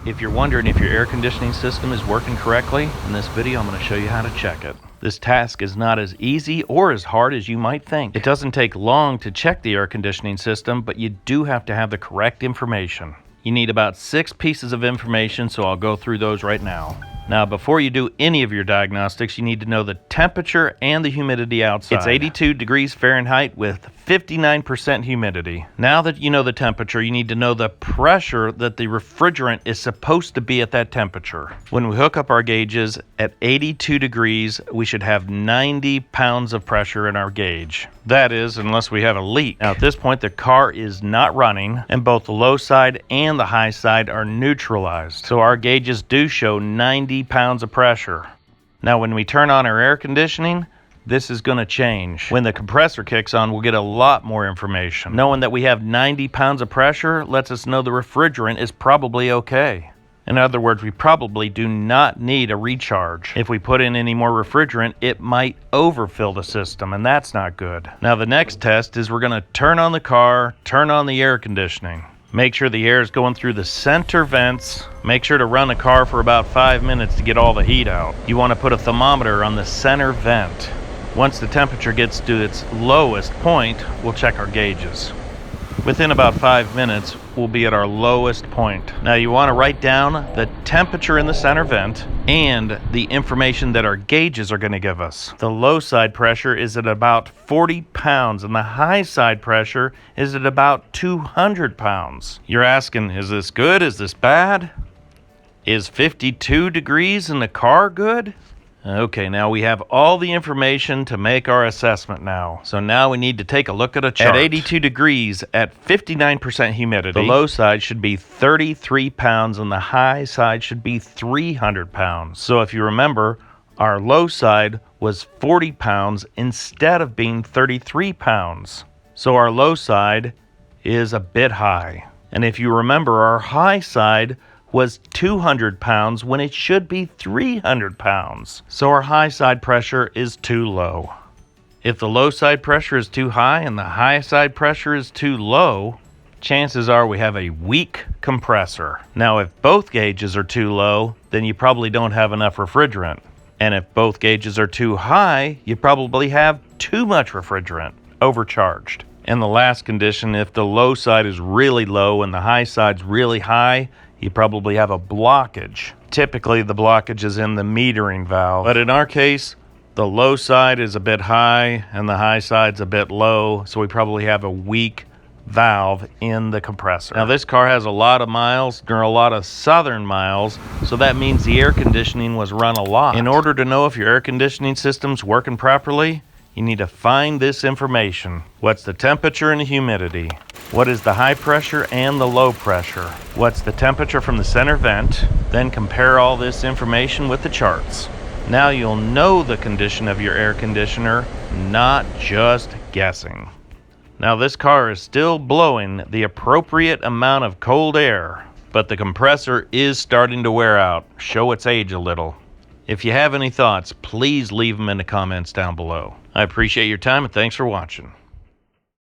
If you're wondering if your air conditioning system is working correctly, in this video I'm going to show you how to check it. This task is not as easy or as hard as you might think. It doesn't take long to check the air conditioning system, but you do have to have the correct information. You need about 6 pieces of information, so I'll go through those right now. Now, before you do any of your diagnostics, you need to know the temperature and the humidity outside. It's 82 degrees Fahrenheit with 59% humidity. Now that you know the temperature, you need to know the pressure that the refrigerant is supposed to be at that temperature. When we hook up our gauges at 82 degrees, we should have 90 pounds of pressure in our gauge. That is, unless we have a leak. Now, at this point, the car is not running, and both the low side and the high side are neutralized. So our gauges do show 90 pounds of pressure. Now, when we turn on our air conditioning, this is going to change. When the compressor kicks on, we'll get a lot more information. Knowing that we have 90 pounds of pressure lets us know the refrigerant is probably okay. In other words, we probably do not need a recharge. If we put in any more refrigerant, it might overfill the system, and that's not good. Now, the next test is we're going to turn on the car, turn on the air conditioning. Make sure the air is going through the center vents. Make sure to run the car for about 5 minutes to get all the heat out. You want to put a thermometer on the center vent. Once the temperature gets to its lowest point, we'll check our gauges. Within about 5 minutes, we'll be at our lowest point. Now, you want to write down the temperature in the center vent and the information that our gauges are going to give us. The low side pressure is at about 40 pounds and the high side pressure is at about 200 pounds. You're asking, is this good? Is this bad? Is 52 degrees in the car good? Okay, now we have all the information to make our assessment now. So now we need to take a look at a chart. At 82 degrees, at 59% humidity, the low side should be 33 pounds and the high side should be 300 pounds. So if you remember, our low side was 40 pounds instead of being 33 pounds. So our low side is a bit high. And if you remember, our high side was 200 pounds when it should be 300 pounds. So our high side pressure is too low. If the low side pressure is too high and the high side pressure is too low, chances are we have a weak compressor. Now, if both gauges are too low, then you probably don't have enough refrigerant. And if both gauges are too high, you probably have too much refrigerant, overcharged. And the last condition, if the low side is really low and the high side's really high, you probably have a blockage. Typically, the blockage is in the metering valve. But in our case, the low side is a bit high and the high side's a bit low, so we probably have a weak valve in the compressor. Now, this car has a lot of miles, there are a lot of southern miles, so that means the air conditioning was run a lot. In order to know if your air conditioning system's working properly, you need to find this information. What's the temperature and the humidity? What is the high pressure and the low pressure? What's the temperature from the center vent? Then compare all this information with the charts. Now you'll know the condition of your air conditioner, not just guessing. Now, this car is still blowing the appropriate amount of cold air, but the compressor is starting to wear out, show its age a little. If you have any thoughts, please leave them in the comments down below. I appreciate your time and thanks for watching.